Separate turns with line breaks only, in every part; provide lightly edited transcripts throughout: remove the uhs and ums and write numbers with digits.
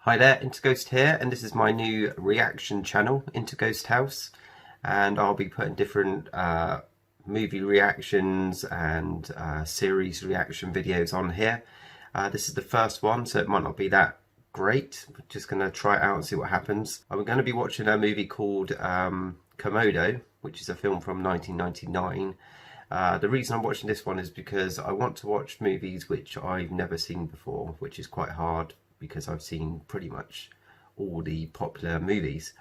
Hi there, interGHOST here, and this is my new reaction channel, interGHOSTHOUSE, and I'll be putting different movie reactions and series reaction videos on here. This is the first one, so it might not be that great. We're just going to try it out and see what happens. I'm going to be watching a movie called Komodo, which is a film from 1999. The reason I'm watching this one is because I want to watch movies which I've never seen before, which is quite hard because I've seen pretty much all the popular movies.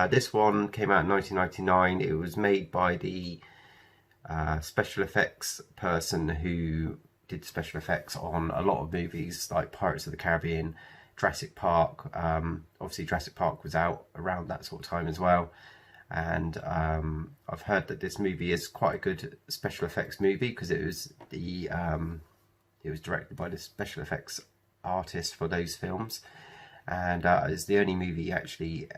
This one came out in 1999. It was made by the special effects person who did special effects on a lot of movies like Pirates of the Caribbean, Jurassic Park. Obviously Jurassic Park was out around that sort of time as well. And I've heard that this movie is quite a good special effects movie because it was directed by the special effects artist for those films, and it's the only movie he actually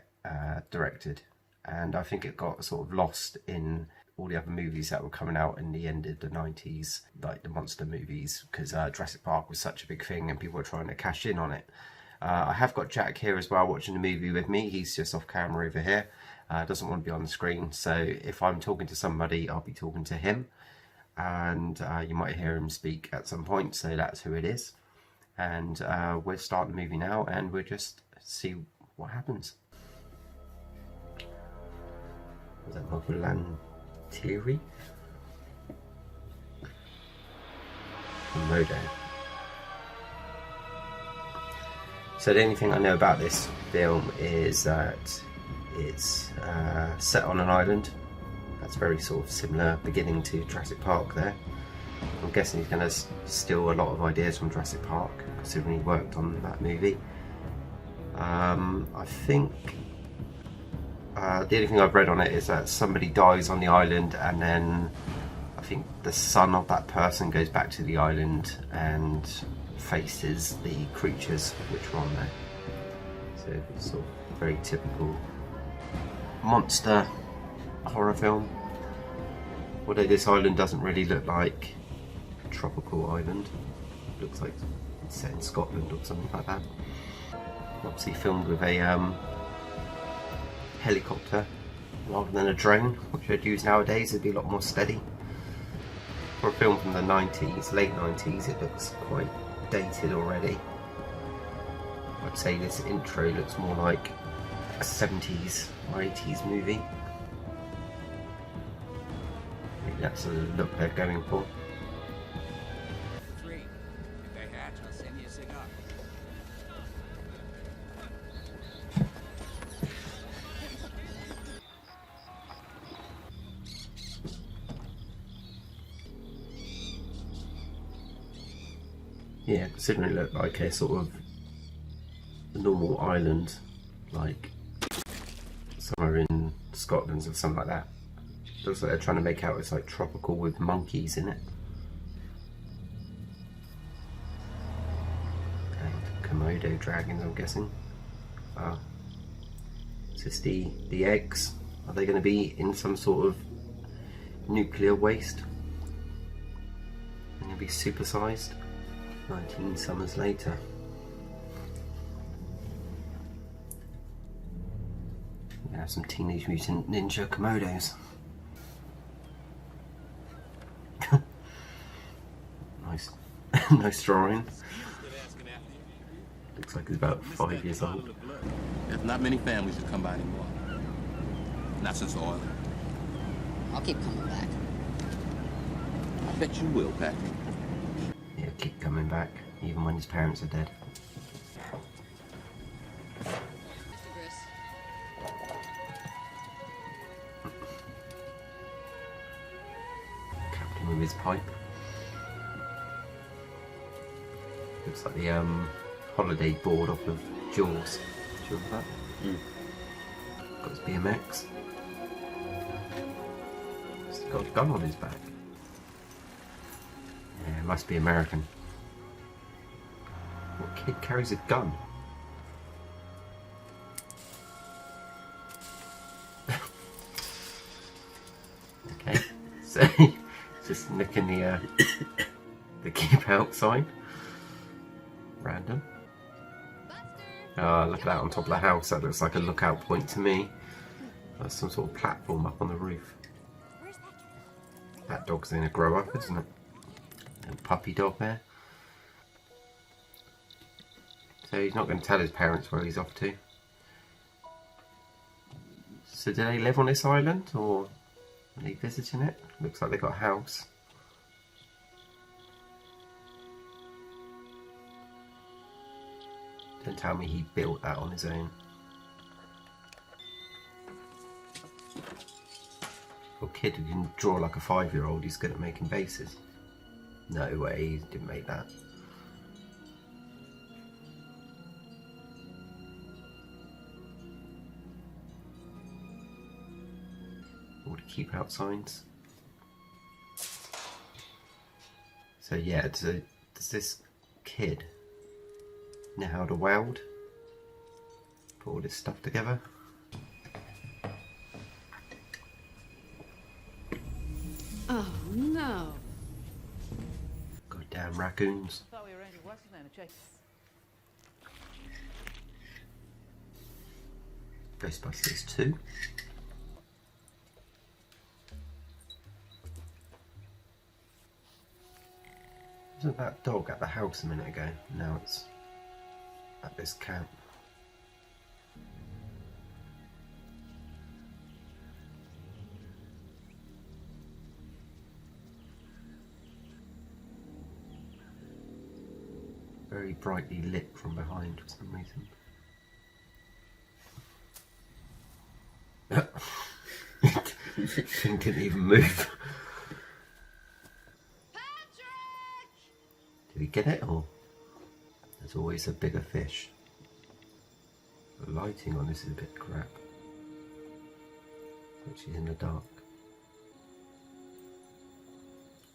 directed. And I think it got sort of lost in all the other movies that were coming out in the end of the 90s, like the monster movies, because Jurassic Park was such a big thing and people were trying to cash in on it. I have got Jack here as well watching the movie with me. He's just off camera over here. Doesn't want to be on the screen, so if I'm talking to somebody, I'll be talking to him, and you might hear him speak at some point, so that's who it is. And we'll start the movie now, and we'll just see what happens. Was that Michael Lantieri? Komodo. So the only thing I know about this film is that it's set on an island. That's very sort of similar beginning to Jurassic Park there. I'm guessing he's going to steal a lot of ideas from Jurassic Park, considering he worked on that movie. I think the only thing I've read on it is that somebody dies on the island, and then I think the son of that person goes back to the island and faces the creatures which were on there. So it's sort of very typical monster horror film. Although this island doesn't really look like a tropical island. It looks like it's set in Scotland or something like that. Obviously filmed with a helicopter rather than a drone, which I'd use nowadays. It'd be a lot more steady. For a film from the 90s, late 90s, it looks quite dated already. I'd say this intro looks more like a 70s or 80s movie. Maybe that's the look they're going for. Yeah, considering it looked like a sort of normal island, like somewhere in Scotland or something like that. Looks like they're trying to make out it's like tropical with monkeys in it. And Komodo dragons, I'm guessing. Is this the eggs? Are they going to be in some sort of nuclear waste? They're going to be supersized? 19 summers later. We have some Teenage Mutant Ninja Komodos. Nice drawing. Looks like he's about 5 years old.
There's not many families that come by anymore. Not since oil.
I'll keep coming back.
I bet you will, Patrick.
Yeah, keep coming back, even when his parents are dead. Captain with his pipe. Looks like the holiday board off of Jaws. Do you remember that? Got his BMX. He's got a gun on his back. Yeah, it must be American. What kid carries a gun? Okay, so just nicking the keep out sign. Random. Look at that on top of the house. That looks like a lookout point to me. That's some sort of platform up on the roof. That dog's going to grow up, isn't it? A puppy dog there. So he's not going to tell his parents where he's off to. So do they live on this island, or are they visiting it? Looks like they've got a house. Don't tell me he built that on his own. A kid who can draw like a 5-year-old, he's good at making bases. No way, he didn't make that. All the keep out signs. So yeah, does this kid know how to weld? Put all this stuff together?
Oh no.
Goddamn raccoons. Ghostbusters 2. Wasn't that dog at the house a minute ago? Now it's at this camp. Very brightly lit from behind for some reason. Thing didn't even move. Did he get it, or there's always a bigger fish? The lighting on this is a bit crap. But she's in the dark.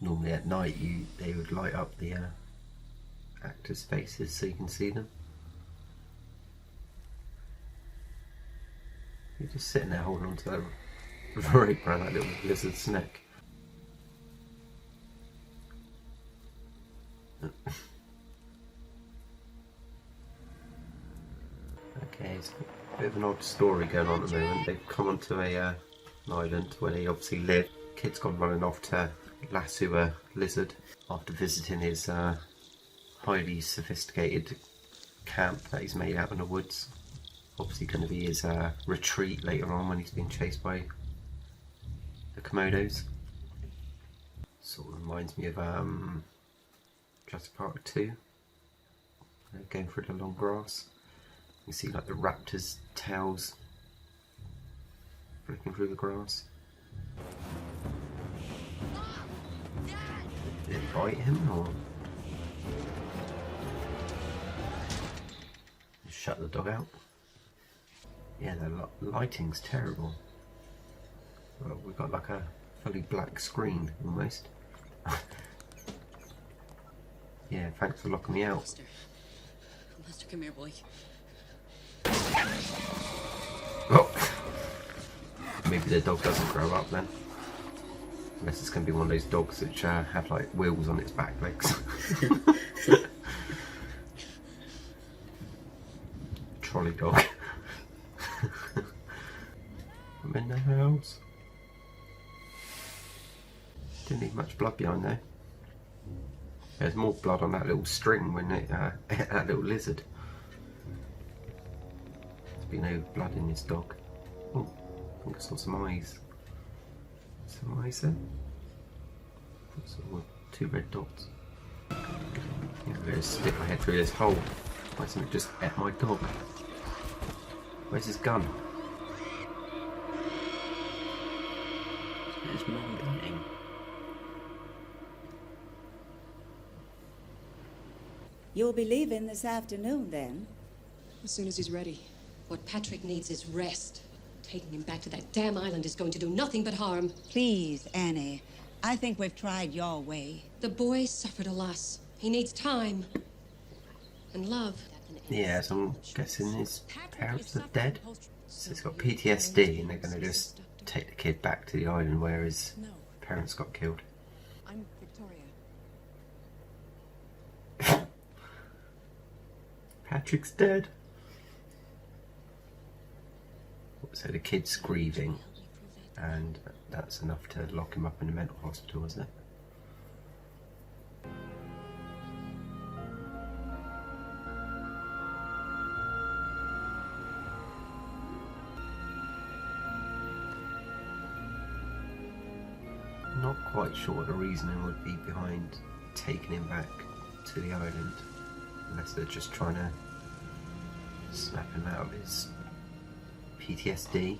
Normally at night they would light up the actors' faces so you can see them. You're just sitting there holding on to that rope around that little lizard's neck. Okay, it's a bit of an odd story going on at the moment. They've come onto an island where they obviously live. Kid's gone running off to lasso a lizard after visiting his highly sophisticated camp that he's made out in the woods. Obviously going to be his retreat later on when he's being chased by the Komodos. Sort of reminds me of Jurassic Park 2. Going through the long grass. You see like the raptor's tails flicking through the grass. Did it bite him, or shut the dog out? Yeah, the lighting's terrible. Well, we've got like a fully black screen almost. Yeah, thanks for locking me out.
Buster, come here, boy.
Oh. Maybe the dog doesn't grow up then. Unless it's going to be one of those dogs which have like wheels on its back legs. Trolley dog. I'm in the house. Didn't need much blood behind there. There's more blood on that little string when it ate that little lizard. There's been no blood in this dog. Oh, I think I saw some eyes. Some eyes there. Two red dots. Yeah, I'm going to stick my head through this hole. Why something just ate my dog? Where's his gun?
His mum dying.
You'll be leaving this afternoon, then?
As soon as he's ready.
What Patrick needs is rest. Taking him back to that damn island is going to do nothing but harm.
Please, Annie. I think we've tried your way.
The boy suffered a loss. He needs time. And love.
Yeah, so I'm guessing his parents are dead. So he's got PTSD and they're going to just take the kid back to the island where his parents got killed.
I'm Victoria.
Patrick's dead. So the kid's grieving, and that's enough to lock him up in a mental hospital, isn't it? Not quite sure what the reasoning would be behind taking him back to the island, unless they're just trying to snap him out of his PTSD.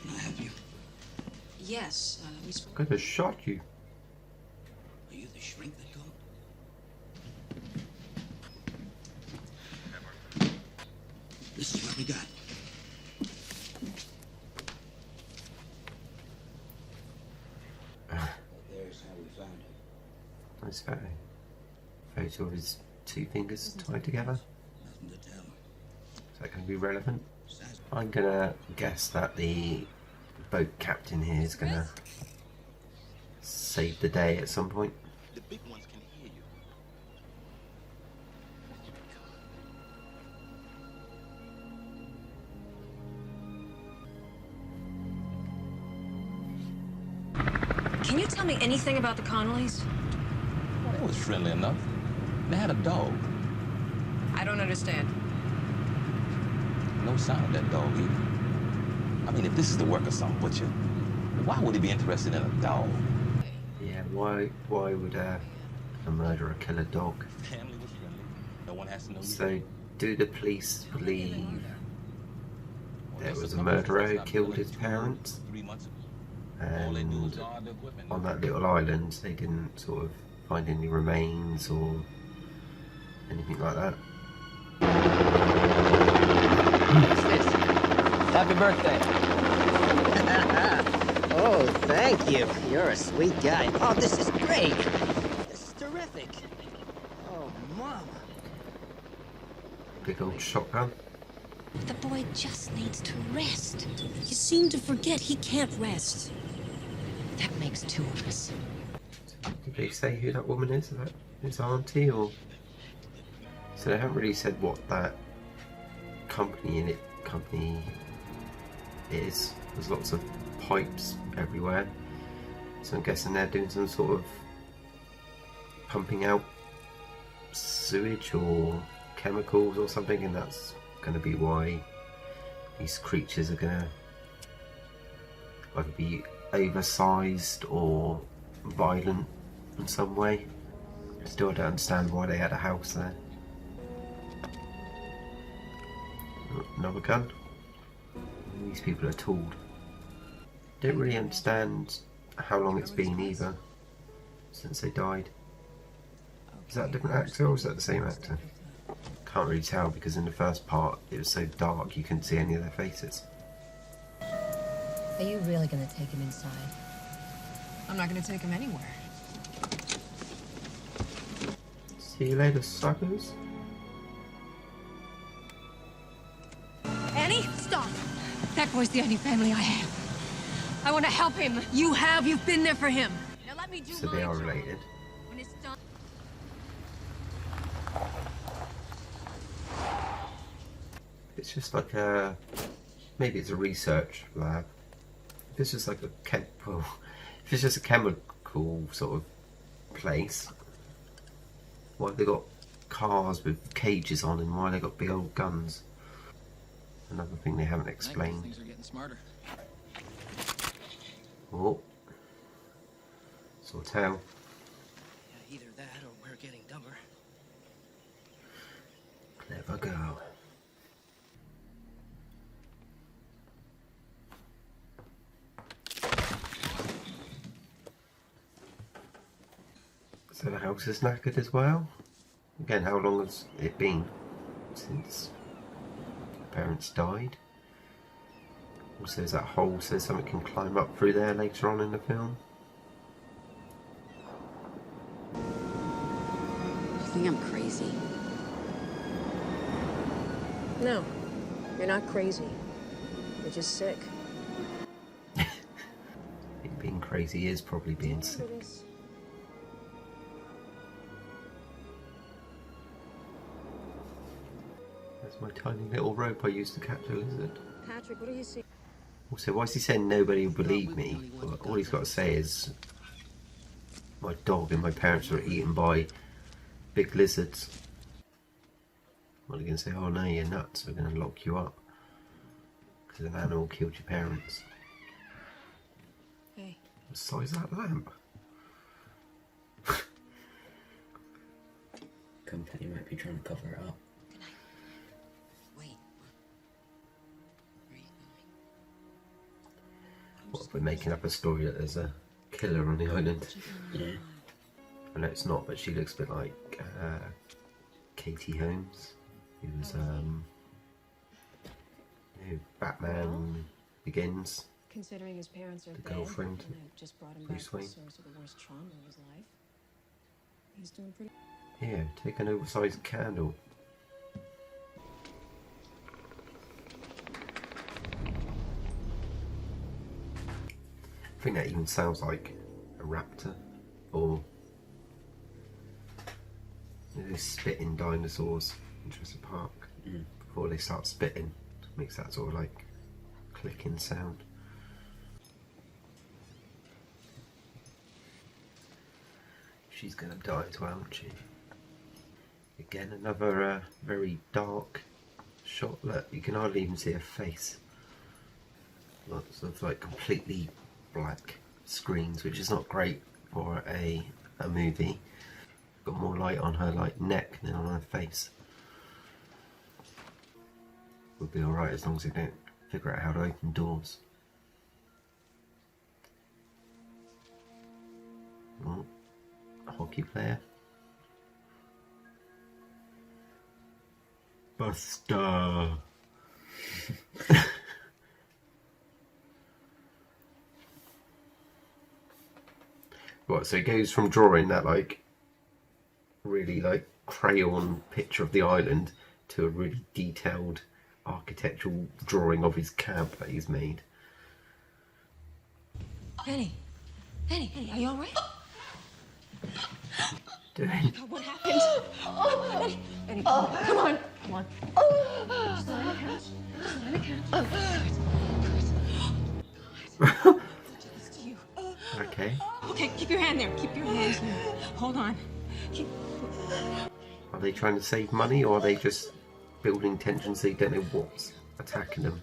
Can I help you?
Yes, we spoke.
I could have shot you.
Are you the shrink that called? This is what we got. There's how we found it.
Nice photo. Photo of his two fingers tied together.
Nothing to tell.
Is that going to be relevant? I'm going to guess that the boat captain here is going to save the day at some point.
The big ones can hear you.
Can you tell me anything about the Connollys?
Well, they was friendly enough. They had a dog.
I don't understand.
No sign of that dog either. I mean, if this is the work of some butcher, why would he be interested in a dog?
Yeah, why would a murderer kill a dog?
Family was friendly. No one has to know.
So, do the police believe there was a murderer who killed his parents?
3 months ago. All they do
And
is guard the equipment.
on that little island, they didn't sort of find any remains or anything like that.
Happy birthday. Oh, thank you. You're a sweet guy. Oh, this is great. This is terrific. Oh, Mama.
Big old shotgun.
The boy just needs to rest. You seem to forget he can't rest. That makes two of us.
Did they say who that woman is? Is that his auntie or? So they haven't really said what that company is. There's lots of pipes everywhere. So I'm guessing they're doing some sort of pumping out sewage or chemicals or something, and that's going to be why these creatures are going to either be oversized or violent in some way. Still don't understand why they had a house there. Another gun. These people are tooled. Don't really understand how long it's been either since they died. Is that a different actor or is that the same actor? Can't really tell because in the first part it was so dark you couldn't see any of their faces.
Are you really gonna take him inside?
I'm not gonna take him anywhere.
See you later, suckers.
Annie, stop! That boy's the only family I have. I want to help him. You have. You've been there for him. Now let me do
So
my
they are
job.
related.
When it's done.
It's just like a, maybe it's a research lab. If it's just like a if it's just a chemical sort of place, why have they got cars with cages on and why have they got big old guns? Another thing they haven't explained.
Things are getting smarter.
Oh, sort of tell.
Yeah, either that or we're getting dumber.
Clever girl. So the house is knackered as well. Again, how long has it been since parents died? Also, is that hole so something can climb up through there later on in the film?
You think I'm crazy?
No, you're not crazy. You're just sick.
Being crazy is probably being sick. That's my tiny little rope I used to catch a lizard.
Patrick, what do you see?
Also, why is he saying nobody will believe me? Well, all he's got to say is my dog and my parents were eaten by big lizards. Well, they're going to say, oh no, you're nuts, we're going to lock you up because an animal killed your parents.
Hey.
What size is that lamp?
Company might be trying to cover it up.
Good night. Wait. Where are you going?
What if we're making up a story that there's a killer on the island?
Yeah.
I know it's not, but she looks a bit like Katie Holmes, who was Batman Begins.
Considering his parents are
The
dead,
girlfriend,
and I've just brought him
Bruce
back to the
Wayne.
source of the worst trauma of his life. He's doing pretty.
Here, take an oversized candle. I think that even sounds like a raptor, or those spitting dinosaurs in Jurassic Park. Before they start spitting, makes that sort of like clicking sound. She's gonna die as well, isn't she? Again, another very dark shot. Look, you can hardly even see her face. Lots of like completely black screens, which is not great for a movie. Got more light on her like neck than on her face. We'll be alright as long as they don't figure out how to open doors. Oh, a hockey player. Buster. What, so it goes from drawing that like really like crayon picture of the island to a really detailed architectural drawing of his camp that he's made.
Penny, are you all right?
Doing.
What happened? Penny, come on. Just lie on the couch. Just lie on the couch. It's to you.
Okay.
Okay, keep your hand there. Keep your hand here. Hold on.
Are they trying to save money, or are they just building tension so you don't know what's attacking them?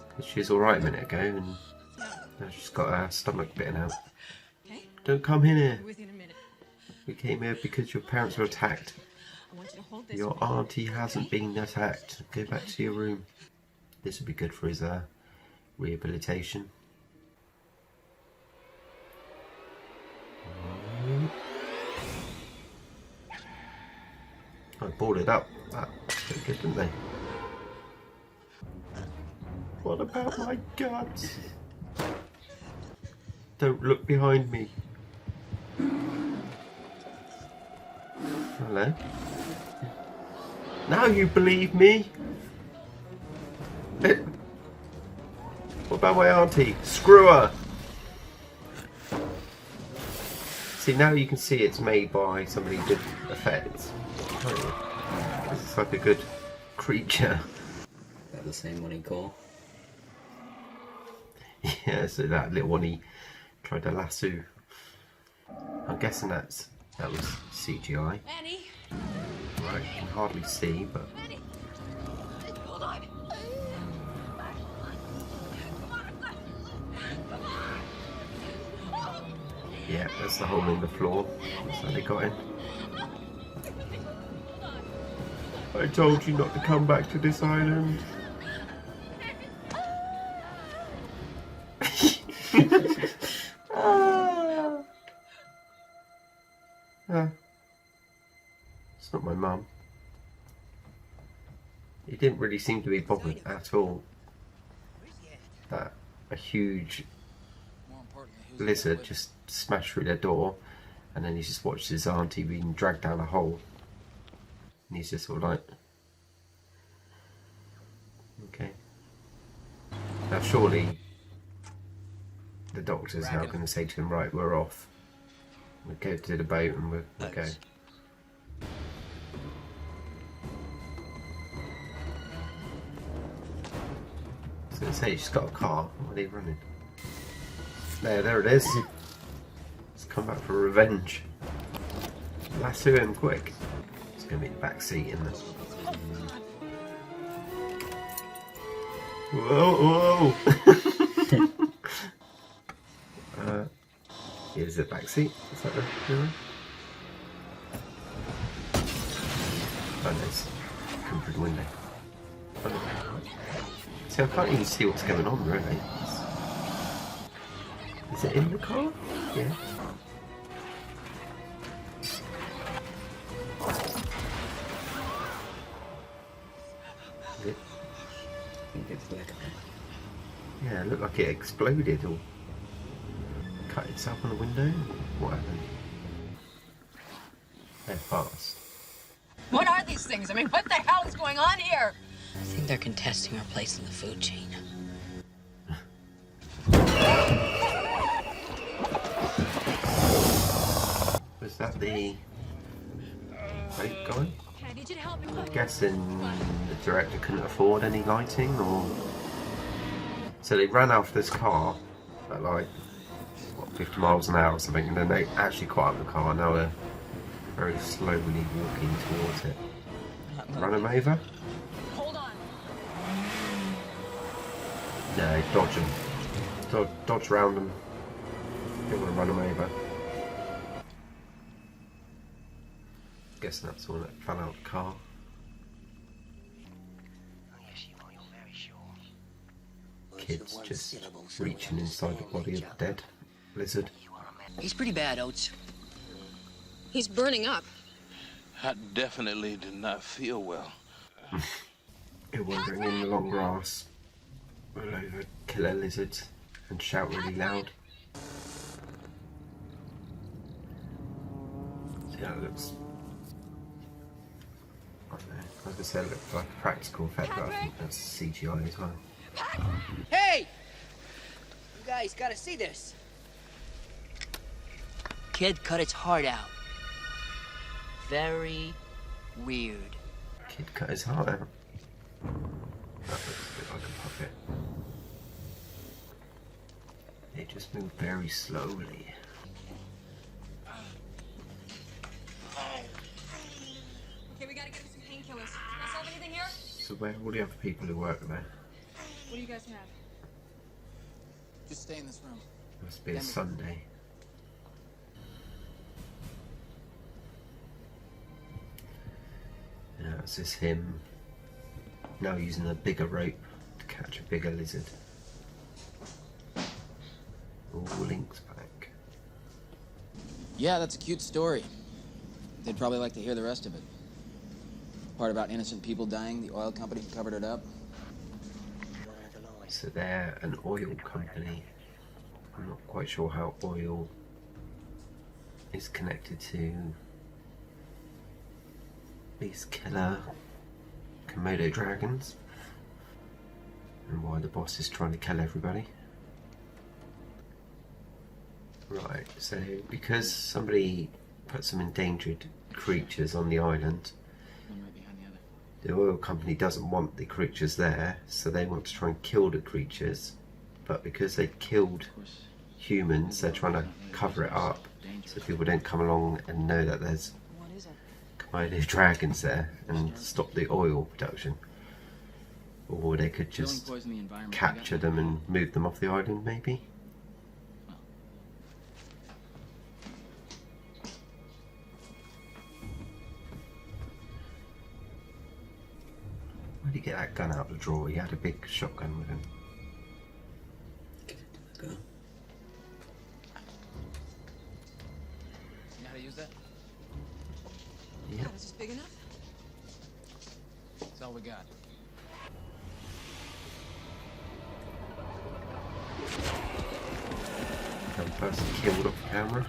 Because she was alright a minute ago, and now she's got her stomach bitten out.
Okay?
Don't come in here.
Be with you in a minute.
We came here because your parents were attacked.
I want you to hold this.
Your auntie hasn't been attacked. Go back to your room. This would be good for his rehabilitation. I boarded up. That pretty good, didn't they? What about my guts? Don't look behind me. Hello. Now you believe me? What about my auntie? Screw her! See, now you can see it's made by somebody who did effects. It's like a good creature.
Is that the same one he caught?
Yeah, so that little one he tried to lasso. I'm guessing that was CGI.
Penny,
Right, you can hardly see, but
hold on.
yeah, that's the hole in the floor. That's how they got in. I told you not to come back to this island. It's not my mum. He didn't really seem to be bothered at all that a huge lizard just smashed through their door, and then he just watched his auntie being dragged down a hole, and he's just sort of like, okay. Now surely the doctor's now going to say to him, right, we're off. We'll go to the boat and we'll go. was going to say, she's got a car. What are you running? There it is. Let's come back for revenge. Lasso him quick. It's going to be the back seat in this. Whoa, whoa! Here's the back seat. Is that the mirror? Oh, nice. Come through the window. Oh, see, I can't even see what's going on, really. Is it in the car? Yeah. Yeah, it looked like it exploded or cut itself on the window. What happened? They're fast.
What are these things? I mean, what the hell is going on here?
I think they're contesting our place in the food chain.
Was that the light going?
I need you to help me.
I'm guessing the director couldn't afford any lighting, or so they ran after this car at like what, 50 miles an hour or something, and then they actually caught up the car. Now they're very slowly walking towards it. Run them over?
Hold on.
No, dodge them. Dodge around them. Don't want to run them over. Guessing that's the one that fell out of the car. Kids just reaching inside the body of the dead lizard.
He's pretty bad, Oates.
He's burning up.
I definitely did not feel well.
You're wandering in the long grass, roll over killer lizards and shout really loud. See how it looks. I don't know. I was gonna say it looks like a practical effect, but I think that's CGI as well.
Hey! You guys gotta see this. Kid cut its heart out. Very weird.
Kid cut his heart out. That looks a bit like a puppet. They just move very slowly.
Okay, we gotta get him some painkillers. Can I solve anything here?
So where are all the other people who work there?
What do you guys have?
Just stay in this room.
Must be a Sunday. Yeah, it's just him now using a bigger rope to catch a bigger lizard. All links back.
Yeah, that's a cute story. They'd probably like to hear the rest of it. Part about innocent people dying, the oil company covered it up.
So they're an oil company. I'm not quite sure how oil is connected to these killer Komodo dragons and why the boss is trying to kill everybody. Right, so because somebody put some endangered creatures on the island,
One right behind the other.
the oil company doesn't want the creatures there, so they want to try and kill the creatures, but because they killed
Of course.
humans, they're trying to cover it up so people don't come along and know that there's
What is it?
Komodo dragons there and stop the oil production. Or they could
Killing
just
poison the environment.
capture them and move them off the island, maybe. Where'd he get that gun out of the drawer? He had a big shotgun with him.
Go.
You know how to use that?
Yeah.
Is this big enough?
That's all we got.
One person killed off camera.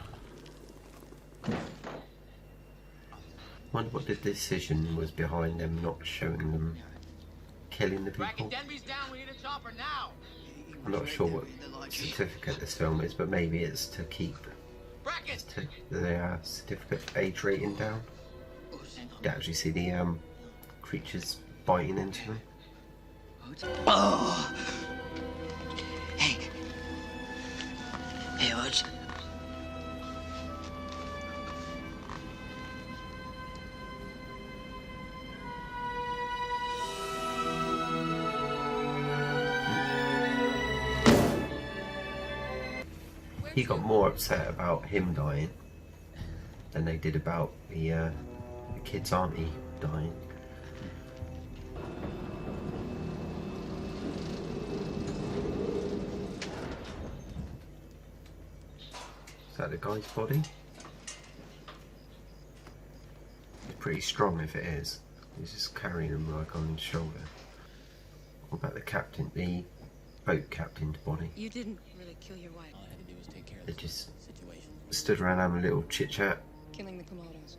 Wonder what the decision was behind them not showing them killing the people. I'm not sure what certificate this film is, but maybe it's to keep the certificate age rating down. You actually see the creatures biting into them.
Oh! Hayward.
He got more upset about him dying than they did about the kid's auntie dying. Is that the guy's body? It's pretty strong if it is. He's just carrying him like on his shoulder. What about the captain, the boat captain's body?
You didn't really kill your wife.
All I had to do was take care of
They
the
just
situation.
stood around having a little chit chat.
Killing the Komodos.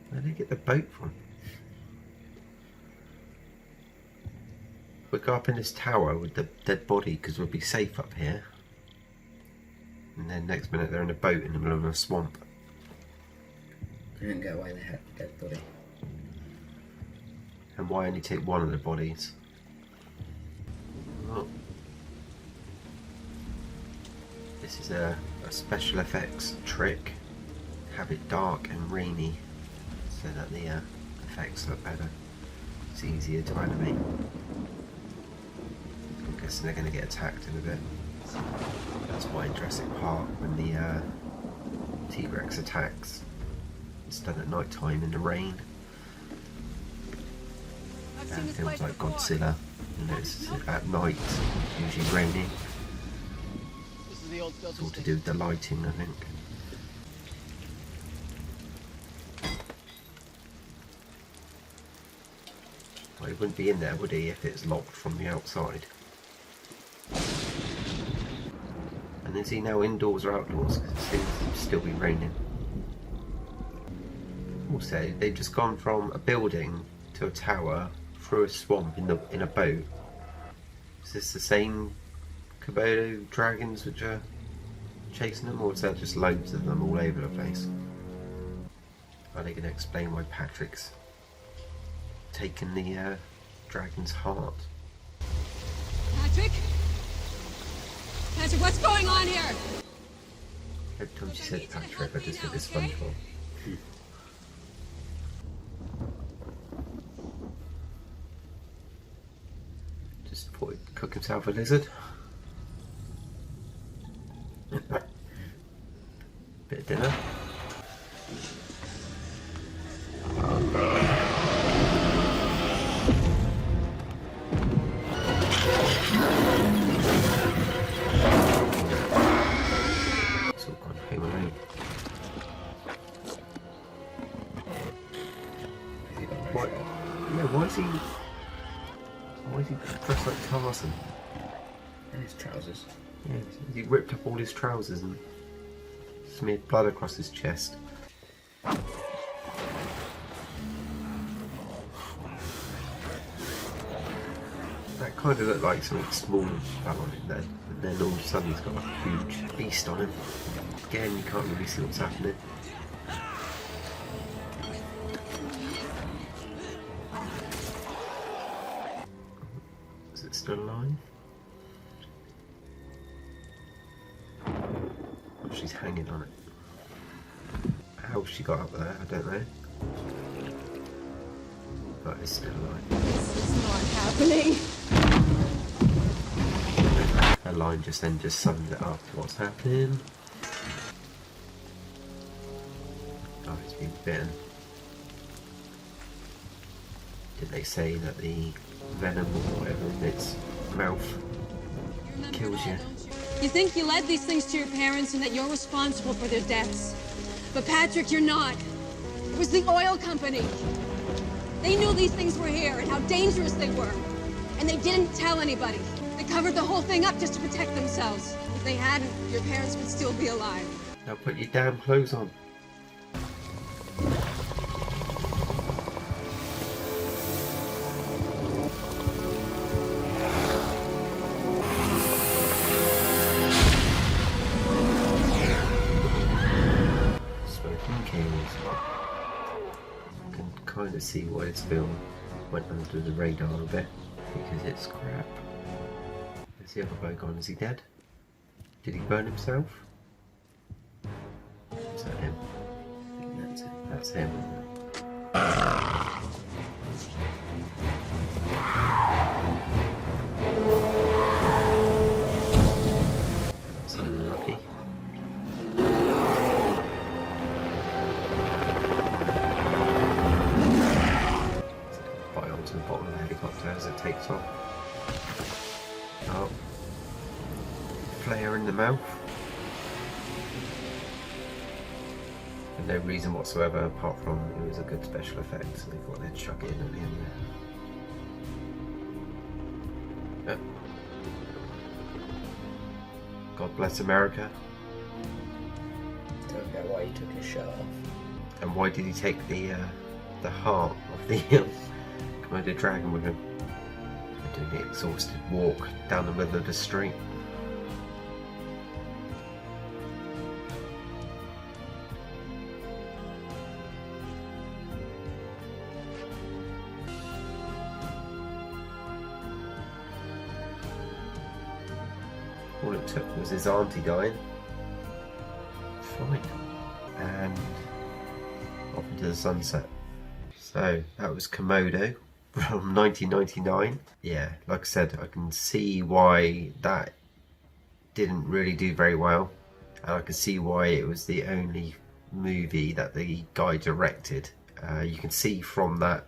Where did they get the boat from? We'll go up in this tower with the dead body because we'll be safe up here. And then next minute they're in a boat in the middle of a swamp.
I didn't get why they had the dead body.
And why only take one of the bodies? Oh. This is a special effects trick. Have it dark and rainy so that the effects look better. It's easier to animate. I'm guessing they're going to get attacked in a bit. That's why in Jurassic Park when the T-Rex attacks, it's done at night time in the rain. And films like Godzilla, you know, it's at night, it's usually raining.
This is the old
It's all to do with the lighting, I think. Well, he wouldn't be in there, would he, if it's locked from the outside? And is he now indoors or outdoors? Because it seems to still be raining. Also, they've just gone from a building to a tower through a swamp in a boat. Is this the same Komodo dragons which are chasing them, or is there just loads of them all over the place? Are they going to explain why Patrick's taken the dragon's heart?
Patrick? Patrick, what's going on here?
Every time she said Patrick, I just did this SpongeBob. Just thought he'd cook himself a lizard. Bit of dinner. It's all gone home alone. Why? Yeah, why is he dressed like Tarzan?
And his trousers.
Yeah, he ripped up all his trousers and smeared blood across his chest. That kind of looked like something small fell on it then, and then all of a sudden he's got like a huge beast on him. Again, you can't really see what's happening. Is it still alive? Oh, she's hanging on it. How she got up there, I don't know. But it's still alive.
This is not happening.
Her line just sums it up. What's happening? Oh, it's been bitten. Did they say that the venom or whatever in its mouth kills you?
You think you led these things to your parents and that you're responsible for their deaths. But Patrick, you're not. It was the oil company. They knew these things were here and how dangerous they were. And they didn't tell anybody. They covered the whole thing up just to protect themselves. If they hadn't, your parents would still be alive.
Now put your damn clothes on. Smoking kills. I can kind of see why this film went under the radar a bit. because it's crap. Where's the other guy gone? Is he dead? Did he burn himself? Is that him?
I think that's it.
That's him. That's unlucky. Bite onto the bottom of the helicopter as it takes off. Oh. Flare in the mouth. For no reason whatsoever apart from it was a good special effect, so they thought they'd chuck it in at the end there. God bless America.
Don't get why he took his shirt off.
And why did he take the heart of the Komodo dragon with him? Doing the exhausted walk down the middle of the street. All it took was his auntie dying. Fine. And off into the sunset. So that was Komodo from 1999. Yeah, like I said, I can see why that didn't really do very well, and I can see why it was the only movie that the guy directed. You can see from that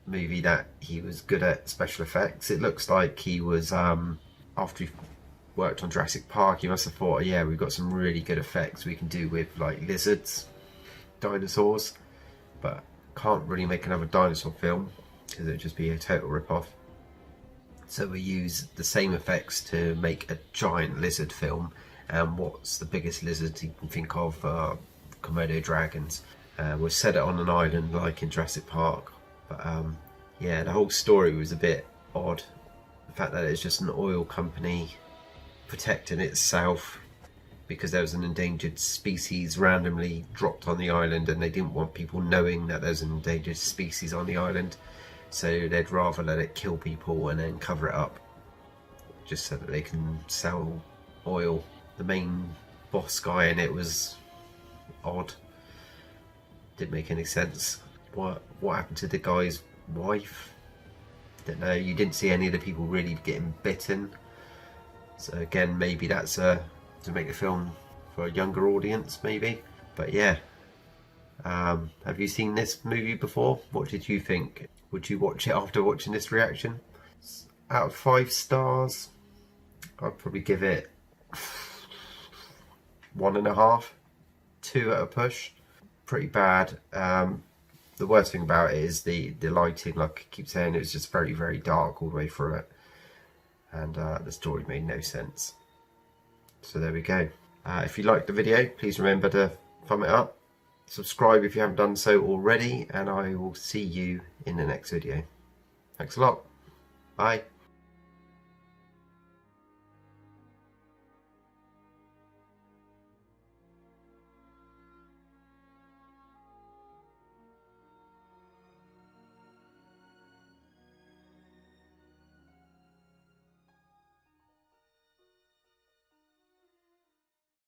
movie that he was good at special effects. It looks like he was, after he worked on Jurassic Park, he must have thought, oh, yeah, we've got some really good effects we can do with like lizards, dinosaurs, but can't really make another dinosaur film because it would just be a total rip-off. So we use the same effects to make a giant lizard film, and what's the biggest lizard you can think of? Komodo dragons. We'll set it on an island like in Jurassic Park, but yeah, the whole story was a bit odd. The fact that it's just an oil company protecting itself because there was an endangered species randomly dropped on the island, and they didn't want people knowing that there's an endangered species on the island, so they'd rather let it kill people and then cover it up just so that they can sell oil. The main boss guy in it was odd, didn't make any sense. What happened to the guy's wife? Don't know. You didn't see any of the people really getting bitten, so again, maybe that's to make the film for a younger audience, maybe. But yeah, have you seen this movie before? What did you think? Would you watch it after watching this reaction? Out of 5 stars, I'd probably give it 1.5, 2 at a push. Pretty bad. The worst thing about it is the lighting. Like I keep saying, it was just very, very dark all the way through it, and the story made no sense. So there we go. If you liked the video, please remember to thumb it up, subscribe if you haven't done so already, and I will see you in the next video. Thanks a lot. Bye.